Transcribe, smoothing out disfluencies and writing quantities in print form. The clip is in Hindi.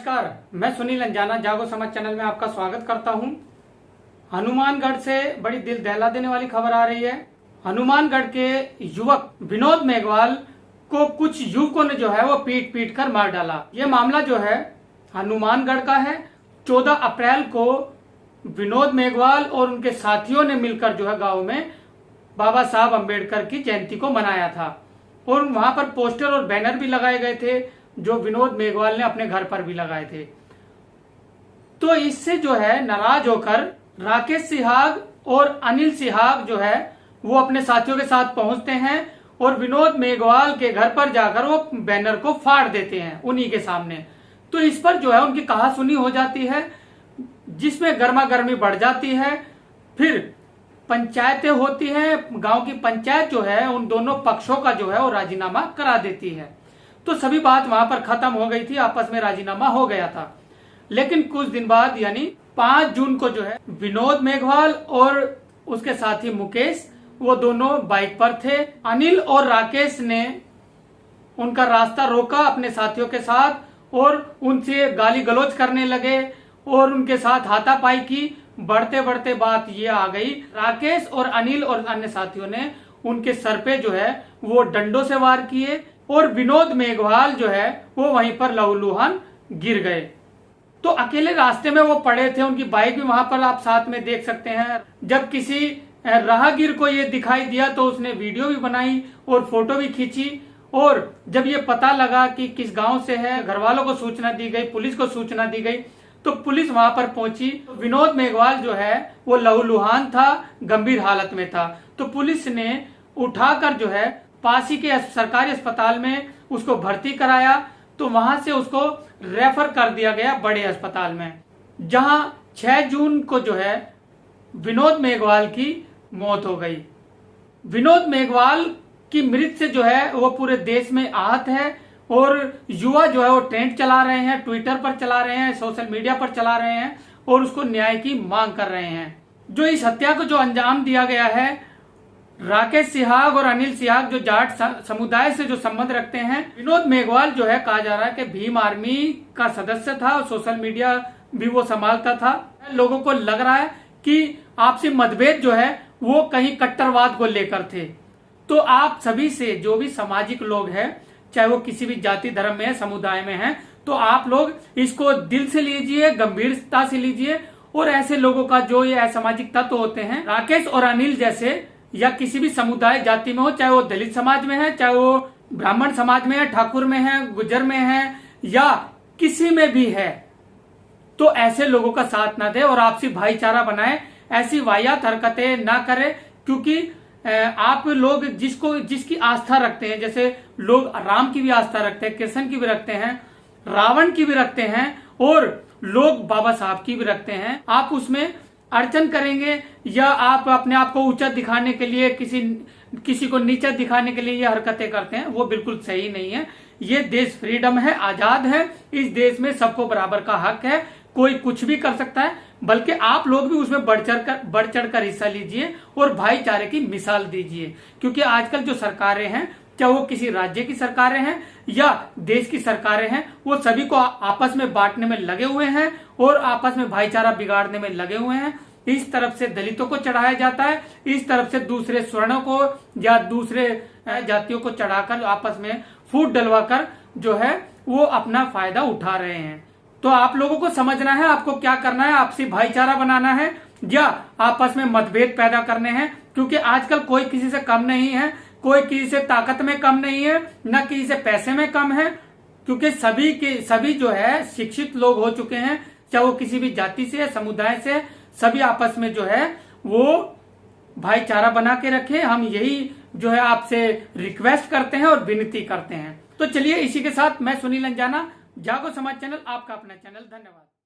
नमस्कार, मैं सुनील अंजाना जागो समाज चैनल में आपका स्वागत करता हूं। हनुमानगढ़ से बड़ी दिल दहला देने वाली खबर आ रही है। हनुमानगढ़ के युवक विनोद मेघवाल को कुछ युवकों ने जो है वो पीट पीट कर मार डाला। ये मामला जो है हनुमानगढ़ का है। 14 अप्रैल को विनोद मेघवाल और उनके साथियों ने मिलकर जो है गाँव में बाबा साहब अम्बेडकर की जयंती को मनाया था और वहां पर पोस्टर और बैनर भी लगाए गए थे जो विनोद मेघवाल ने अपने घर पर भी लगाए थे। तो इससे जो है नाराज होकर राकेश सिहाग और अनिल सिहाग जो है वो अपने साथियों के साथ पहुंचते हैं और विनोद मेघवाल के घर पर जाकर वो बैनर को फाड़ देते हैं उन्हीं के सामने। तो इस पर जो है उनकी कहासुनी हो जाती है, जिसमें गर्मा गर्मी बढ़ जाती है। फिर पंचायतें होती है, गांव की पंचायत जो है उन दोनों पक्षों का जो है वो राजीनामा करा देती है। तो सभी बात वहां पर खत्म हो गई थी, आपस में राजीनामा हो गया था। लेकिन कुछ दिन बाद यानी 5 जून को जो है विनोद मेघवाल और उसके साथी मुकेश वो दोनों बाइक पर थे। अनिल और राकेश ने उनका रास्ता रोका अपने साथियों के साथ और उनसे गाली गलौज करने लगे और उनके साथ हाथापाई की। बढ़ते बढ़ते बात ये आ गई, राकेश और अनिल और अन्य साथियों ने उनके सर पे जो है वो डंडों से वार किए और विनोद मेघवाल जो है वो वहीं पर लहूलुहान गिर गए। तो अकेले रास्ते में वो पड़े थे, उनकी बाइक भी वहां पर आप साथ में देख सकते हैं। जब किसी राहगीर को ये दिखाई दिया तो उसने वीडियो भी बनाई और फोटो भी खींची। और जब ये पता लगा कि किस गांव से है, घर वालों को सूचना दी गई, पुलिस को सूचना दी गई, तो पुलिस वहां पर पहुंची। विनोद मेघवाल जो है वो लहूलुहान था, गंभीर हालत में था। तो पुलिस ने उठाकर जो है पासी के सरकारी अस्पताल में उसको भर्ती कराया। तो वहां से उसको रेफर कर दिया गया बड़े अस्पताल में, जहां 6 जून को जो है विनोद मेघवाल की मौत हो गई। विनोद मेघवाल की मृत्यु से जो है वो पूरे देश में आहत है और युवा जो है वो ट्रेंड चला रहे हैं, ट्विटर पर चला रहे हैं, सोशल मीडिया पर चला रहे हैं और उसको न्याय की मांग कर रहे हैं। जो इस हत्या को जो अंजाम दिया गया है, राकेश सिहाग और अनिल सिहाग जो जाट समुदाय से जो संबंध रखते हैं। विनोद मेघवाल जो है कहा जा रहा है कि भीम आर्मी का सदस्य था और सोशल मीडिया भी वो संभालता था। लोगों को लग रहा है कि आपसी मतभेद जो है वो कहीं कट्टरवाद को लेकर थे। तो आप सभी से जो भी सामाजिक लोग हैं, चाहे वो किसी भी जाति धर्म में है, समुदाय में है, तो आप लोग इसको दिल से लीजिए, गंभीरता से लीजिए। और ऐसे लोगों का जो ये असामाजिक तत्व होते हैं, राकेश और अनिल जैसे, या किसी भी समुदाय जाति में हो, चाहे वो दलित समाज में है, चाहे वो ब्राह्मण समाज में है, ठाकुर में है, गुज्जर में है, या किसी में भी है, तो ऐसे लोगों का साथ ना दे और आपसी भाईचारा बनाए। ऐसी वाहियात हरकतें ना करें, क्योंकि आप लोग जिसकी आस्था रखते हैं, जैसे लोग राम की भी आस्था रखते हैं, कृष्ण की भी रखते हैं, रावण की भी रखते हैं और लोग बाबा साहब की भी रखते हैं। आप उसमें अर्चन करेंगे या आप अपने आप को ऊंचा दिखाने के लिए किसी को नीचा दिखाने के लिए ये हरकतें करते हैं, वो बिल्कुल सही नहीं है। ये देश फ्रीडम है, आजाद है। इस देश में सबको बराबर का हक है, कोई कुछ भी कर सकता है। बल्कि आप लोग भी उसमें बढ़ चढ़कर हिस्सा लीजिए और भाईचारे की मिसाल दीजिए। क्योंकि आजकल जो सरकारें हैं, चाहे वो किसी राज्य की सरकारें हैं या देश की सरकारें हैं, वो सभी को आपस में बांटने में लगे हुए हैं और आपस में भाईचारा बिगाड़ने में लगे हुए हैं। इस तरफ से दलितों को चढ़ाया जाता है, इस तरफ से दूसरे स्वर्णों को या दूसरे जातियों को चढ़ाकर आपस में फूट डलवाकर जो है वो अपना फायदा उठा रहे हैं। तो आप लोगों को समझना है आपको क्या करना है, आपसी भाईचारा बनाना है या आपस में मतभेद पैदा करने हैं। क्योंकि आजकल कोई किसी से कम नहीं है, कोई किसी से ताकत में कम नहीं है, न किसी से पैसे में कम है। क्योंकि सभी जो है शिक्षित लोग हो चुके हैं, चाहे वो किसी भी जाति से, समुदाय से, सभी आपस में जो है वो भाईचारा बना के रखे। हम यही जो है आपसे रिक्वेस्ट करते हैं और विनती करते हैं। तो चलिए इसी के साथ मैं सुनील अंजाना, जागो समाज चैनल, आपका अपना चैनल। धन्यवाद।